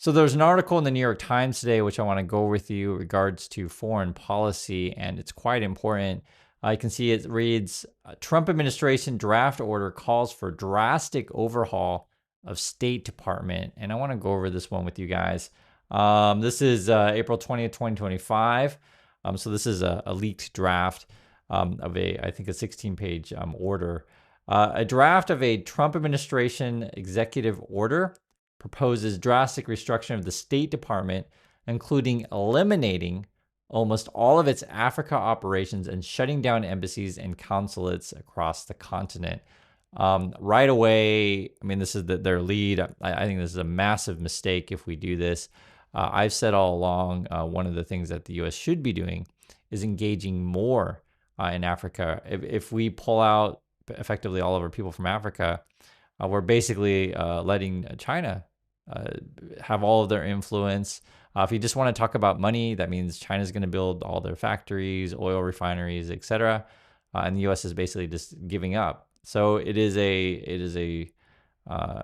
So there's an article in the New York Times today, which I want to go with you in regards to foreign policy, and it's quite important. I can see it reads, Trump administration draft order calls for drastic overhaul of State Department. And I want to go over this one with you guys. This is April 20th, 2025. So this is a leaked draft of I think a 16-page order. A draft of a Trump administration executive order proposes drastic restructuring of the State Department, including eliminating almost all of its Africa operations and shutting down embassies and consulates across the continent. Right away, I mean, this is their lead. I think this is a massive mistake if we do this. I've said all along, one of the things that the U.S. should be doing is engaging more in Africa. If we pull out effectively all of our people from Africa, we're basically letting China have all of their influence. If you just want to talk about money, that means China's going to build all their factories, oil refineries, etc., and the U.S. is basically just giving up. So it is a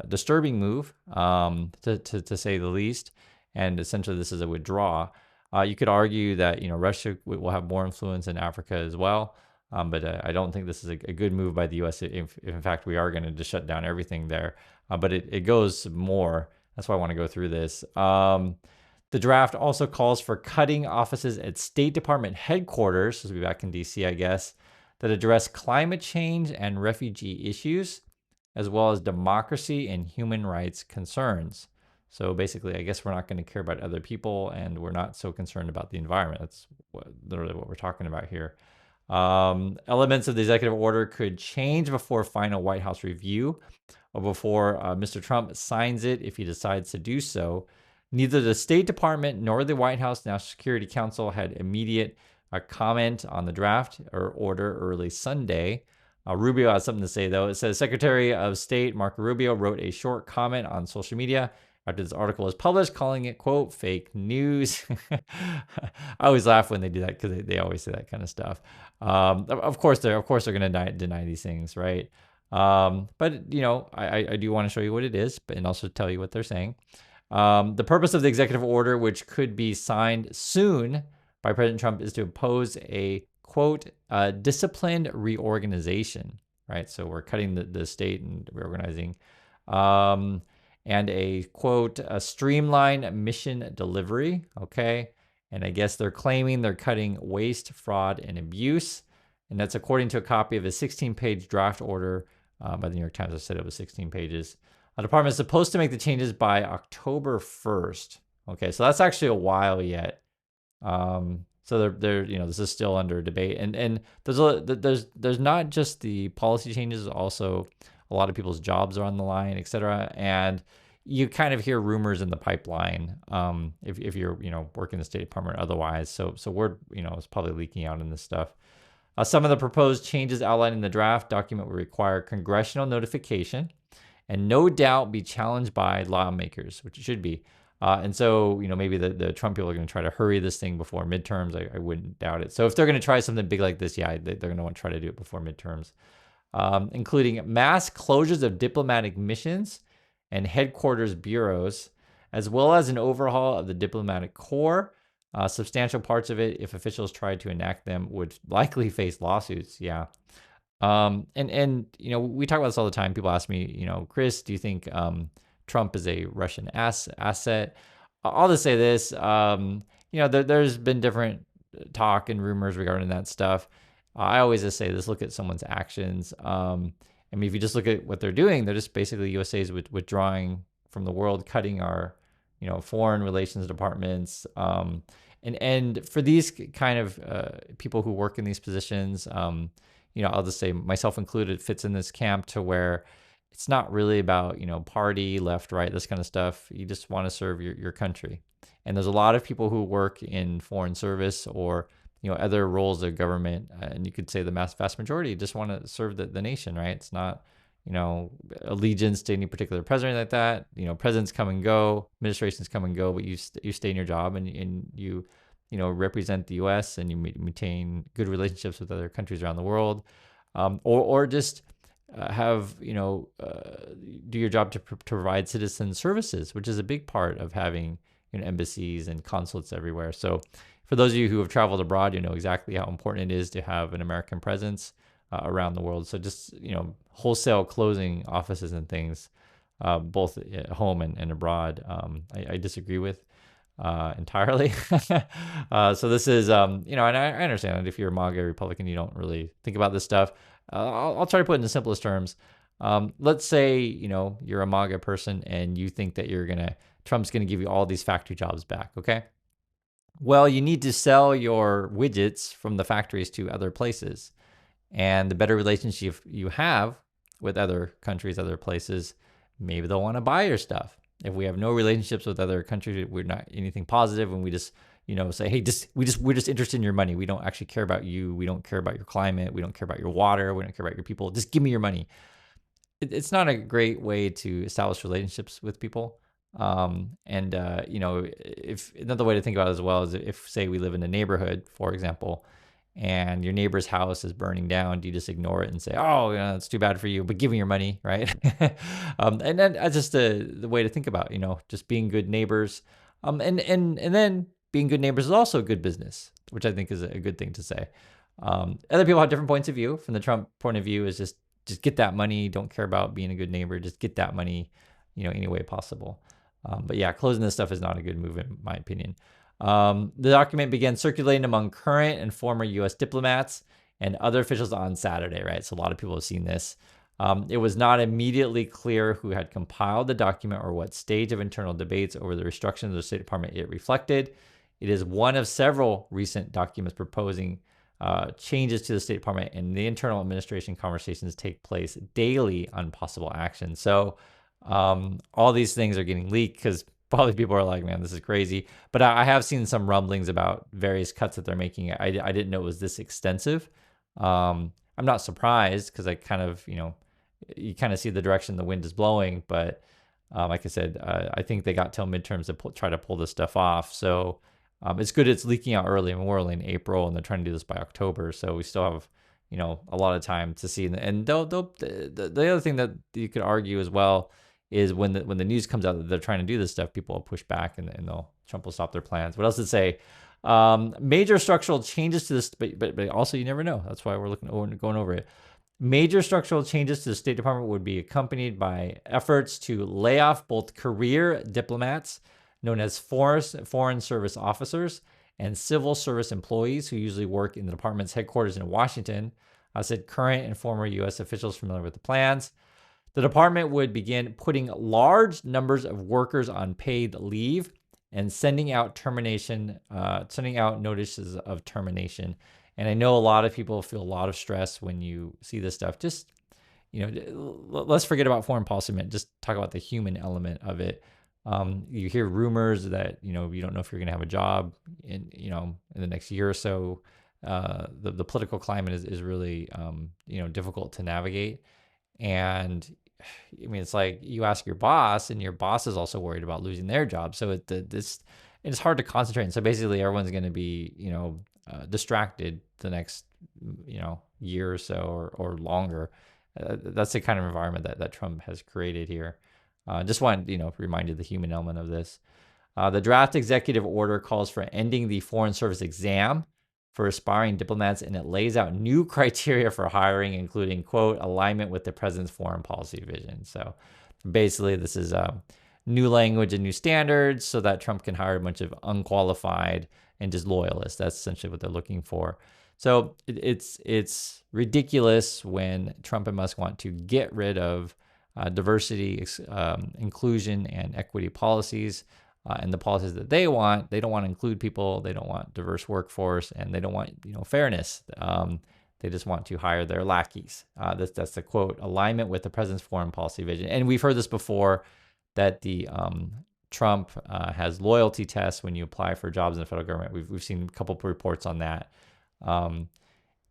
disturbing move, to say the least. And essentially, this is a withdrawal. You could argue that Russia will have more influence in Africa as well, but I don't think this is a good move by the U.S. If in fact we are going to just shut down everything there. But it goes more. That's why I want to go through this. The draft also calls for cutting offices at State Department headquarters, this will be back in D.C., I guess, that address climate change and refugee issues, as well as democracy and human rights concerns. So basically, I guess we're not going to care about other people, and we're not so concerned about the environment. That's literally what we're talking about here. Elements of the executive order could change before final White House review or before Mr. Trump signs it if he decides to do so. Neither the State Department nor the White House National Security Council had immediate comment on the draft or order early Sunday. Rubio has something to say, though. It says Secretary of State Marco Rubio wrote a short comment on social media after this article was published, calling it, quote, fake news. I always laugh when they do that because they always say that kind of stuff. Of course they're going to deny these things, right? But I do want to show you what it is, and also tell you what they're saying. The purpose of the executive order, which could be signed soon by President Trump, is to impose a, quote, disciplined reorganization, right? So we're cutting the state and reorganizing. And a, quote, a streamlined mission delivery, okay? And I guess they're claiming they're cutting waste, fraud, and abuse. And that's according to a copy of a 16-page draft order by the New York Times. I said it was 16 pages. The department is supposed to make the changes by October 1st. Okay, so that's actually a while yet. So they're this is still under debate, and there's not just the policy changes, also a lot of people's jobs are on the line, etc. And you kind of hear rumors in the pipeline if you're working the State Department or otherwise. So word is probably leaking out in this stuff. Some of the proposed changes outlined in the draft document will require congressional notification and no doubt be challenged by lawmakers, which it should be. And so, maybe the Trump people are going to try to hurry this thing before midterms. I wouldn't doubt it. So if they're going to try something big like this, yeah, they're going to want to try to do it before midterms, including mass closures of diplomatic missions and headquarters bureaus, as well as an overhaul of the diplomatic corps. Substantial parts of it, if officials tried to enact them, would likely face lawsuits. Yeah. And we talk about this all the time. People ask me, Chris, do you think Trump is a Russian asset? I'll just say this, there's been different talk and rumors regarding that stuff. I always just say this, look at someone's actions. I mean, if you just look at what they're doing, they're just basically USA's withdrawing from the world, cutting our, foreign relations departments. And for these kind of people who work in these positions, I'll just say myself included, fits in this camp to where it's not really about, party, left, right, this kind of stuff. You just want to serve your country. And there's a lot of people who work in foreign service or, other roles of government. And you could say the vast majority just want to serve the nation, right? It's not, allegiance to any particular president like that. Presidents come and go, administrations come and go, but you stay in your job and you, represent the U.S. and you maintain good relationships with other countries around the world, or just have, do your job to provide citizen services, which is a big part of having, embassies and consulates everywhere. So for those of you who have traveled abroad, you know exactly how important it is to have an American presence around the world. So just, wholesale closing offices and things, both at home and abroad, I disagree with entirely. So this is, and I understand that if you're a MAGA Republican, you don't really think about this stuff. I'll try to put it in the simplest terms. Let's say, you're a MAGA person and you think that Trump's gonna give you all these factory jobs back, okay? Well, you need to sell your widgets from the factories to other places. And the better relationship you have with other countries, other places, maybe they'll want to buy your stuff. If we have no relationships with other countries, we're not anything positive, and we just, say, hey, we're just interested in your money. We don't actually care about you. We don't care about your climate. We don't care about your water. We don't care about your people. Just give me your money. It's not a great way to establish relationships with people. If another way to think about it as well is if, say, we live in a neighborhood, for example, and your neighbor's house is burning down, do you just ignore it and say, oh, it's too bad for you, but give me your money, right? And then that's just the way to think about, just being good neighbors. And then being good neighbors is also good business, which I think is a good thing to say. Other people have different points of view. From the Trump point of view is just get that money. Don't care about being a good neighbor. Just get that money, any way possible. But yeah, closing this stuff is not a good move in my opinion. The document began circulating among current and former U.S. diplomats and other officials on Saturday, right? So a lot of people have seen this. It was not immediately clear who had compiled the document or what stage of internal debates over the restructuring of the State Department it reflected. It is one of several recent documents proposing changes to the State Department, and the internal administration conversations take place daily on possible action. So all these things are getting leaked because probably people are like, man, this is crazy. But I have seen some rumblings about various cuts that they're making. I didn't know it was this extensive. I'm not surprised because I kind of, you kind of see the direction the wind is blowing. But like I said, I think they got till midterms to try to pull this stuff off. So it's good it's leaking out early. I mean, we're only in April and they're trying to do this by October. So we still have, a lot of time to see. And the other thing that you could argue as well is when the news comes out that they're trying to do this stuff, people will push back and Trump will stop their plans. What else did it say? Major structural changes to this, but also you never know. That's why we're going over it. Major structural changes to the State Department would be accompanied by efforts to lay off both career diplomats, known as foreign service officers, and civil service employees who usually work in the department's headquarters in Washington. I said current and former U.S. officials familiar with the plans. The department would begin putting large numbers of workers on paid leave and sending out notices of termination. And I know a lot of people feel a lot of stress when you see this stuff. Just, let's forget about foreign policy a minute. Just talk about the human element of it. You hear rumors that, you don't know if you're going to have a job in the next year or so. The political climate is really, difficult to navigate. And I mean, it's like you ask your boss, and your boss is also worried about losing their job. So it's hard to concentrate. And so basically, everyone's going to be, distracted the next, year or so or longer. That's the kind of environment that Trump has created here. Just want to remind you of the human element of this. The draft executive order calls for ending the Foreign Service exam for aspiring diplomats, and it lays out new criteria for hiring, including, quote, alignment with the president's foreign policy vision. So basically, this is new language and new standards so that Trump can hire a bunch of unqualified and just loyalists. That's essentially what they're looking for. So it's ridiculous when Trump and Musk want to get rid of diversity, inclusion, and equity policies. And the policies that they don't want to include people. They don't want diverse workforce, and they don't want fairness. They just want to hire their lackeys. That's the quote: alignment with the president's foreign policy vision. And we've heard this before, that the Trump has loyalty tests when you apply for jobs in the federal government. We've seen a couple of reports on that. And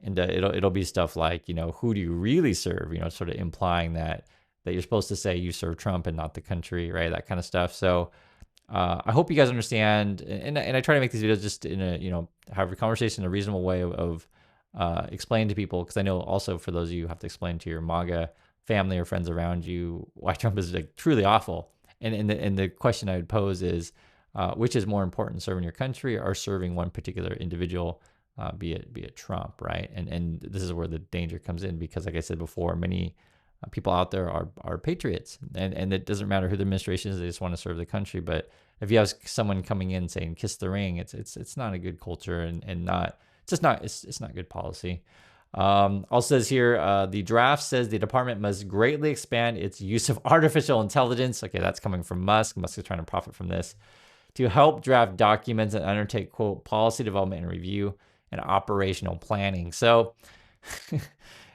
it'll be stuff like, who do you really serve? Sort of implying that you're supposed to say you serve Trump and not the country, right? That kind of stuff. So. I hope you guys understand, and I try to make these videos just in a, have a conversation in a reasonable way of explaining to people, because I know also for those of you who have to explain to your MAGA family or friends around you, why Trump is like truly awful. And the question I would pose is, which is more important, serving your country or serving one particular individual, be it Trump, right? And this is where the danger comes in, because like I said before, many people out there are patriots, and it doesn't matter who the administration is; they just want to serve the country. But if you have someone coming in saying "kiss the ring," it's not a good culture, and not it's not good policy. Also says here, the draft says the department must greatly expand its use of artificial intelligence. Okay, that's coming from Musk. Musk is trying to profit from this, to help draft documents and undertake, quote, policy development and review and operational planning. So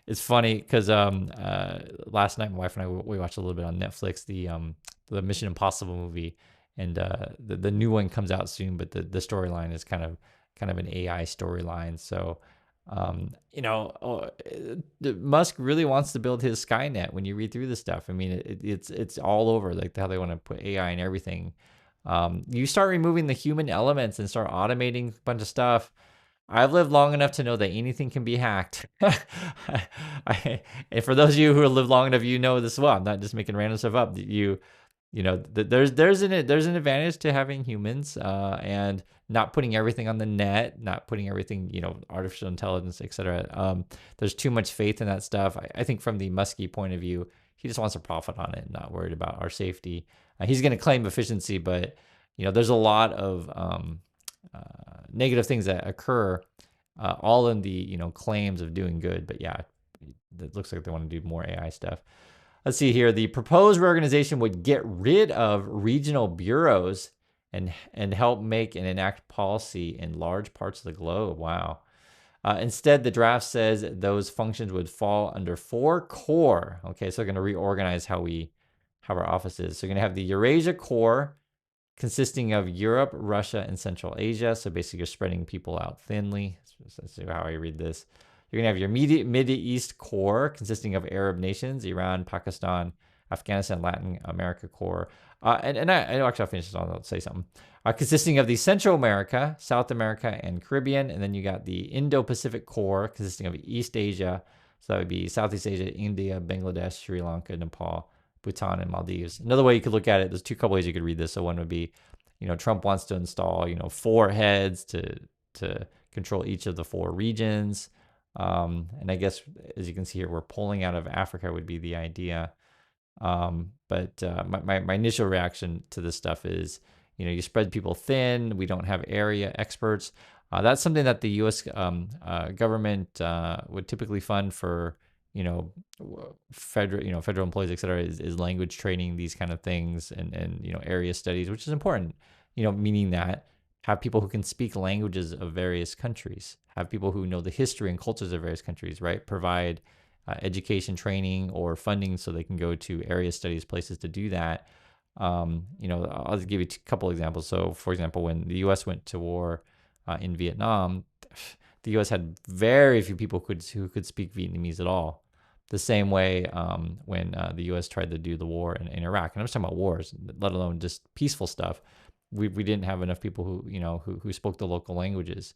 it's funny because last night my wife and I, we watched a little bit on Netflix, the Mission Impossible movie, and the new one comes out soon, but the storyline is kind of an AI storyline. So Musk really wants to build his Skynet. When you read through this stuff, I mean, it's all over, like how they want to put AI in everything. You start removing the human elements and start automating a bunch of stuff. I've lived long enough to know that anything can be hacked. And for those of you who have lived long enough, you know this well. I'm not just making random stuff up. There's an advantage to having humans, and not putting everything on the net, not putting everything, artificial intelligence, etc. There's too much faith in that stuff. I think from the Muskie point of view, he just wants to profit on it, not worried about our safety. He's going to claim efficiency, but there's a lot of negative things that occur, all in the claims of doing good. But yeah, it looks like they want to do more AI stuff. Let's see here. The proposed reorganization would get rid of regional bureaus and help make and enact policy in large parts of the globe. Wow. Instead, the draft says those functions would fall under 4 core. Okay, so they're going to reorganize how our office is. So you're going to have the Eurasia core, consisting of Europe, Russia, and Central Asia. So basically, you're spreading people out thinly. That's how I read this. You're going to have your Middle East core, consisting of Arab nations, Iran, Pakistan, Afghanistan, Latin America core. And I'll finish this on. I'll say something. Consisting of the Central America, South America, and Caribbean. And then you got the Indo-Pacific core, consisting of East Asia. So that would be Southeast Asia, India, Bangladesh, Sri Lanka, Nepal, Bhutan, and Maldives. Another way you could look at it, there's couple ways you could read this. So one would be, Trump wants to install, 4 heads to control each of the 4 regions. And I guess, as you can see here, we're pulling out of Africa would be the idea. But my initial reaction to this stuff is, you spread people thin. We don't have area experts. That's something that the U.S. Government would typically fund for, federal employees, et cetera, is language training, these kind of things, and area studies, which is important. Meaning that have people who can speak languages of various countries, have people who know the history and cultures of various countries, right? Provide education, training, or funding so they can go to area studies, places to do that. I'll just give you a couple examples. So, for example, when the U.S. went to war in Vietnam, the U.S. had very few people who could speak Vietnamese at all. The same way when the U.S. tried to do the war in Iraq, and I'm just talking about wars, let alone just peaceful stuff. We didn't have enough people who spoke the local languages.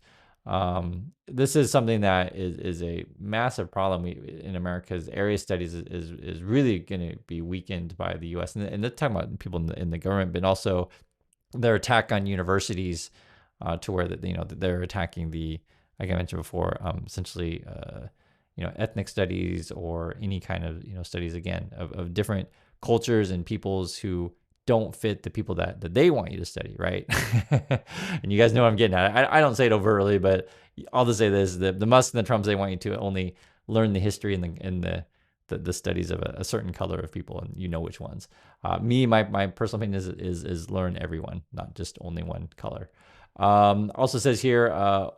This is something that is a massive problem in America's area studies is really going to be weakened by the U.S. And they're talking about people in the government, but also their attack on universities, to where they're attacking like I mentioned before, essentially ethnic studies or any kind of studies again of different cultures and peoples who don't fit the people that they want you to study, right? And you guys know what I'm getting at. I don't say it overtly, but I'll just say this: the Musk and the Trumps, they want you to only learn the history and the studies of a certain color of people, and which ones. My personal opinion is learn everyone, not just only one color. Also says here,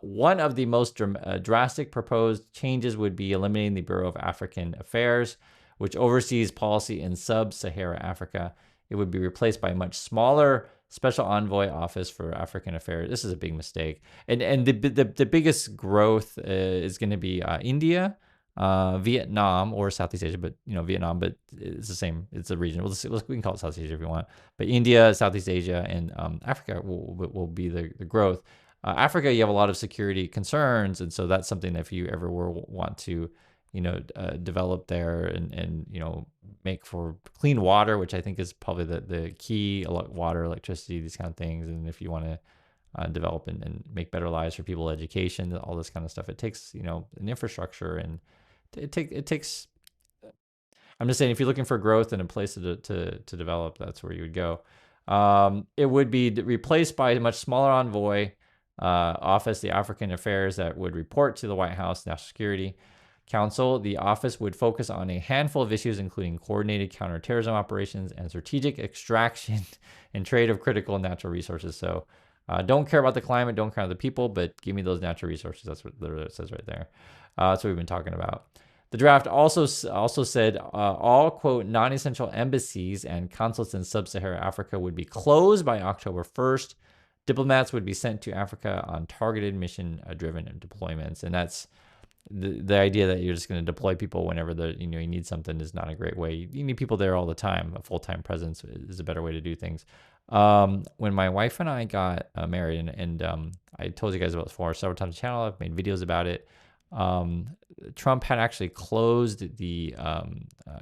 one of the most drastic proposed changes would be eliminating the Bureau of African Affairs, which oversees policy in sub-Sahara Africa. It would be replaced by a much smaller Special Envoy Office for African Affairs. This is a big mistake. And the biggest growth is going to be India, Vietnam, or Southeast Asia, but Vietnam, but it's the same. It's a region. We can call it Southeast Asia if you want. But India, Southeast Asia, and Africa will be the growth. Africa, you have a lot of security concerns, and so that's something that if you ever want to develop there and make for clean water, which I think is probably the key. Water, electricity, these kind of things. And if you want to develop and make better lives for people, education, all this kind of stuff, it takes an infrastructure, and it takes. I'm just saying, if you're looking for growth and a place to develop, that's where you would go. It would be replaced by a much smaller envoy office, the African Affairs, that would report to the White House National Security Council. The office would focus on a handful of issues, including coordinated counterterrorism operations and strategic extraction and trade of critical natural resources. So don't care about the climate, don't care about the people, but give me those natural resources. That's what literally it says right there. That's what we've been talking about. The draft also said all, quote, non-essential embassies and consulates in sub-Saharan Africa would be closed by October 1st. Diplomats would be sent to Africa on targeted mission-driven deployments. And that's the idea that you're just going to deploy people whenever you need something is not a great way. You need people there all the time. A full-time presence is a better way to do things. When my wife and I got married, and I told you guys about this before several times on the channel, I've made videos about it. Trump had actually closed the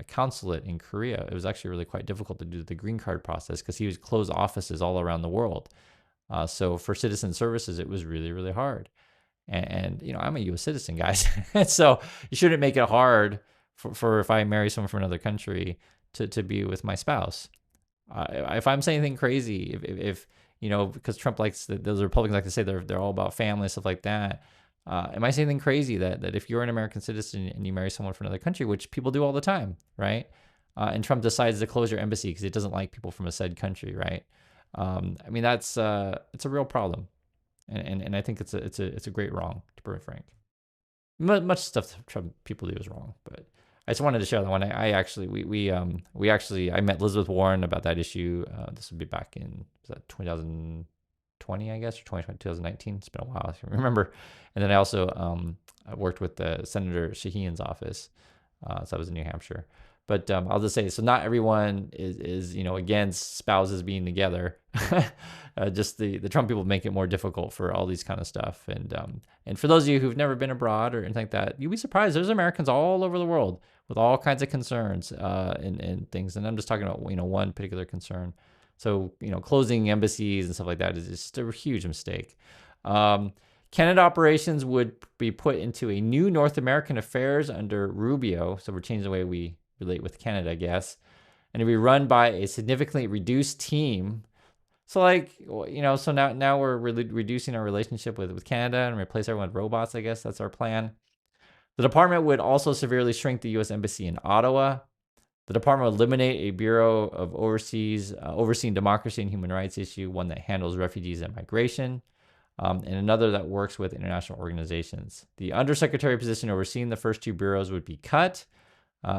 consulate in Korea. It was actually really quite difficult to do the green card process because he was closed offices all around the world. So for citizen services, it was really, really hard. And I'm a U.S. citizen, guys. So you shouldn't make it hard for if I marry someone from another country to be with my spouse. If I'm saying anything crazy, if because Trump likes, those Republicans like to say they're all about family, stuff like that. Am I saying anything crazy that if you're an American citizen and you marry someone from another country, which people do all the time, right? And Trump decides to close your embassy because it doesn't like people from a said country, right? I mean, it's a real problem, and I think it's a great wrong, to be frank. Much stuff Trump people do is wrong, but I just wanted to share that one. I met Elizabeth Warren about that issue. This would be back in 2020, I guess, or 2019. It's been a while, I remember. And then I also I worked with Senator Shaheen's office. So I was in New Hampshire. But I'll just say, so not everyone is against spouses being together. Just the Trump people make it more difficult for all these kind of stuff. And for those of you who've never been abroad or anything like that, you'd be surprised. There's Americans all over the world with all kinds of concerns and things. And I'm just talking about one particular concern. So closing embassies and stuff like that is just a huge mistake. Canada operations would be put into a new North American affairs under Rubio. So we're changing the way we relate with Canada, I guess. And it'd be run by a significantly reduced team. So so now we're really reducing our relationship with Canada and replace everyone with robots, I guess. That's our plan. The department would also severely shrink the U.S. Embassy in Ottawa. The department would eliminate a bureau of overseeing democracy and human rights issue, one that handles refugees and migration, and another that works with international organizations. The undersecretary position overseeing the first two bureaus would be cut.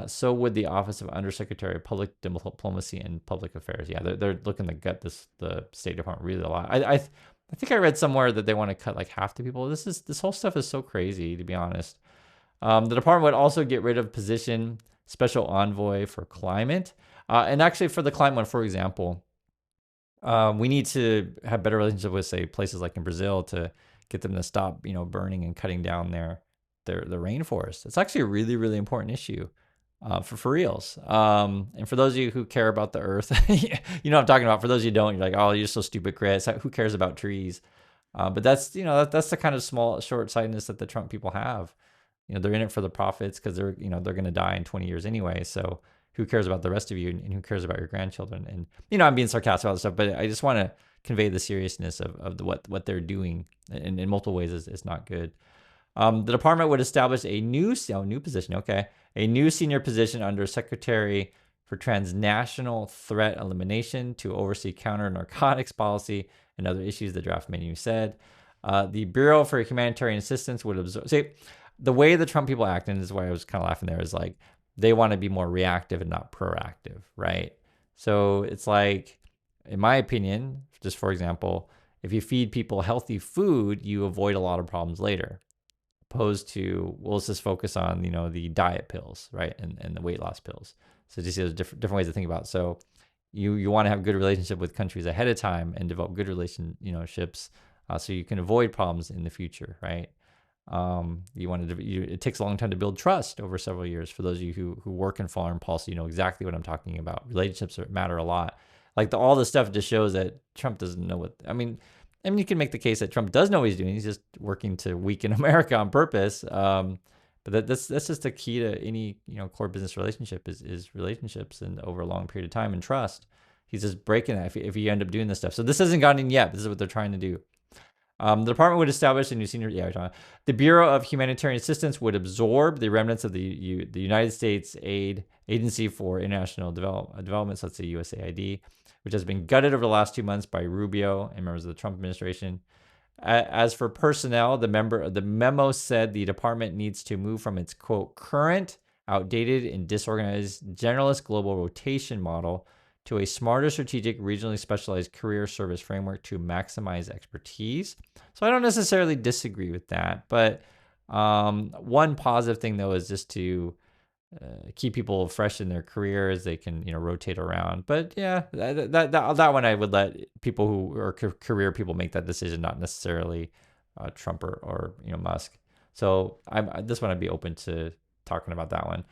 So would the Office of Undersecretary of Public Diplomacy and Public Affairs. Yeah, they're looking to gut the State Department really a lot. I think I read somewhere that they want to cut like half the people. This whole stuff is so crazy, to be honest. The department would also get rid of position special envoy for climate. And actually for the climate one, for example, we need to have better relationship with, say, places like in Brazil to get them to stop, burning and cutting down their rainforest. It's actually a really, really important issue for reals. And for those of you who care about the earth, what I'm talking about. For those of you who don't, you're like, oh, you're so stupid, Chris. Who cares about trees? But that's the kind of small short-sightedness that the Trump people have. They're in it for the profits because they're going to die in 20 years anyway. So who cares about the rest of you, and who cares about your grandchildren? And I'm being sarcastic about this stuff, but I just want to convey the seriousness of what they're doing in multiple ways is not good. The department would establish a new position. Okay, a new senior position under Secretary for Transnational Threat Elimination to oversee counter narcotics policy and other issues. The draft menu said the Bureau for Humanitarian Assistance would absorb. See, the way the Trump people act, and this is why I was kind of laughing there, is like they want to be more reactive and not proactive, right? So it's like, in my opinion, just for example, if you feed people healthy food, you avoid a lot of problems later. Opposed to, well, let's just focus on the diet pills, right, and the weight loss pills. So just there's different ways to think about it. So you want to have good relationship with countries ahead of time and develop good relationships so you can avoid problems in the future, right? It takes a long time to build trust over several years. For those of you who work in foreign policy, you know exactly what I'm talking about. Relationships matter a lot. Like all this stuff just shows that Trump doesn't know what. I mean, you can make the case that Trump does know what he's doing. He's just working to weaken America on purpose. But that's just the key to any core business relationship is relationships and over a long period of time and trust. He's just breaking that if you end up doing this stuff. So this hasn't gotten in yet. But this is what they're trying to do. The department would establish a new senior. The Bureau of Humanitarian Assistance would absorb the remnants of the United States Aid Agency for International Development, so that's the USAID, which has been gutted over the last 2 months by Rubio and members of the Trump administration. As for personnel, the memo said the department needs to move from its quote current, outdated, and disorganized generalist global rotation model to a smarter, strategic, regionally specialized career service framework to maximize expertise. So I don't necessarily disagree with that, but one positive thing though is just to keep people fresh in their careers. They can rotate around. But yeah, that one I would let people who are career people make that decision, not necessarily Trump or Musk. So this one I'd be open to talking about that one.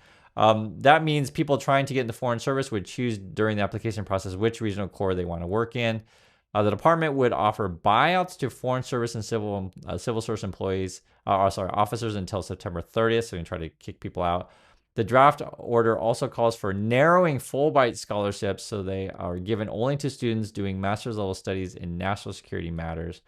That means people trying to get into foreign service would choose during the application process which regional corps they want to work in. The department would offer buyouts to foreign service and civil service employees, officers until September 30th. So we can try to kick people out. The draft order also calls for narrowing Fulbright scholarships so they are given only to students doing master's level studies in national security matters.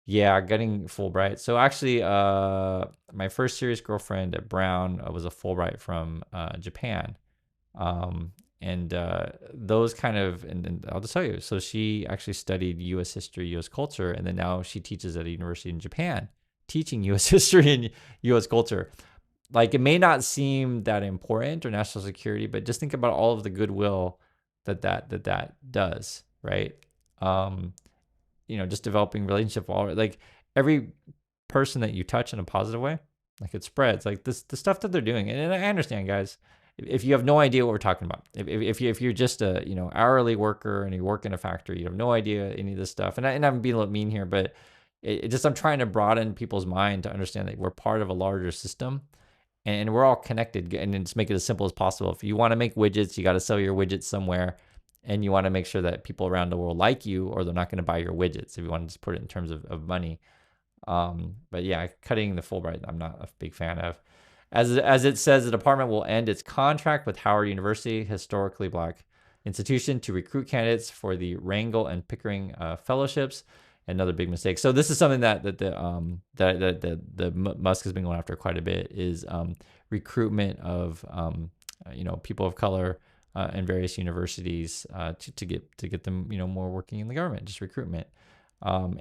Yeah, getting Fulbright. So actually, my first serious girlfriend at Brown was a Fulbright from Japan. And those and I'll just tell you, so she actually studied U.S. history, U.S. culture, and then now she teaches at a university in Japan, teaching U.S. history and U.S. culture. Like, it may not seem that important or national security, but just think about all of the goodwill that does, right? Just developing relationship, all like every person that you touch in a positive way, like it spreads. Like the stuff that they're doing, and I understand, guys. If you have no idea what we're talking about, if you're just a hourly worker and you work in a factory, you have no idea any of this stuff. And I'm being a little mean here, but I'm trying to broaden people's mind to understand that we're part of a larger system. And we're all connected, and just make it as simple as possible. If you want to make widgets, you got to sell your widgets somewhere, and you want to make sure that people around the world like you, or they're not going to buy your widgets. If you want to just put it in terms of money, but yeah, cutting the Fulbright, I'm not a big fan of. As it says, the department will end its contract with Howard University, historically black institution, to recruit candidates for the Rangel and Pickering fellowships. Another big mistake. So this is something that the Musk has been going after quite a bit, is recruitment of people of color in various universities to get them more working in the government, just recruitment. Howard,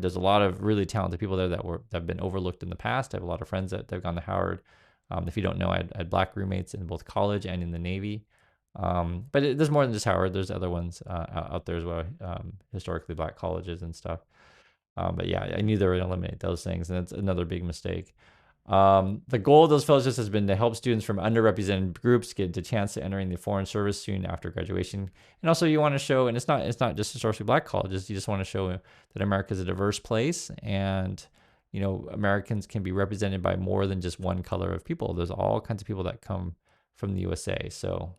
there's a lot of really talented people there that have been overlooked in the past. I have a lot of friends that have gone to Howard. If you don't know, I had black roommates in both college and in the Navy. But there's more than just Howard. There's other ones out there as well, historically black colleges and stuff. But yeah, I knew they were going to eliminate those things, and that's another big mistake. The goal of those fellowships has been to help students from underrepresented groups get the chance to entering the foreign service soon after graduation. And also, you want to show, and it's not just historically black colleges. You just want to show that America is a diverse place, and Americans can be represented by more than just one color of people. There's all kinds of people that come from the USA. So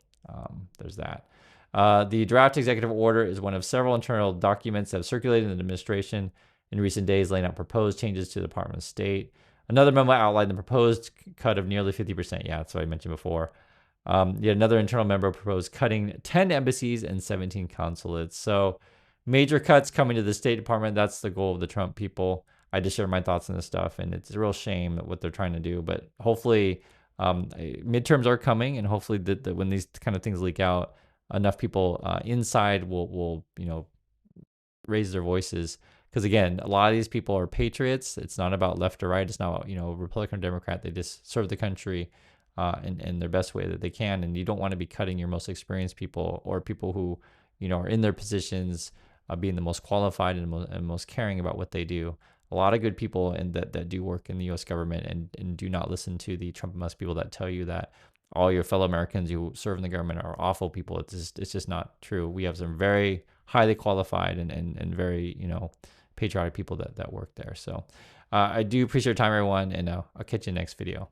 there's that. The draft executive order is one of several internal documents that have circulated in the administration in recent days, laying out proposed changes to the Department of State. Another memo outlined the proposed cut of nearly 50%. Yeah, that's what I mentioned before. Yet another internal memo proposed cutting 10 embassies and 17 consulates. So major cuts coming to the State Department. That's the goal of the Trump people. I just share my thoughts on this stuff, and it's a real shame what they're trying to do. But hopefully midterms are coming, and hopefully that when these kind of things leak out, enough people inside will raise their voices. Because again, a lot of these people are patriots. It's not about left or right. It's not Republican or Democrat. They just serve the country in their best way that they can. And you don't want to be cutting your most experienced people, or people who are in their positions, being the most qualified and most caring about what they do. A lot of good people that do work in the U.S. government, and do not listen to the Trump and Musk people that tell you that all your fellow Americans who serve in the government are awful people. It's just not true. We have some very highly qualified and very patriotic people that work there. So I do appreciate your time, everyone, and I'll catch you next video.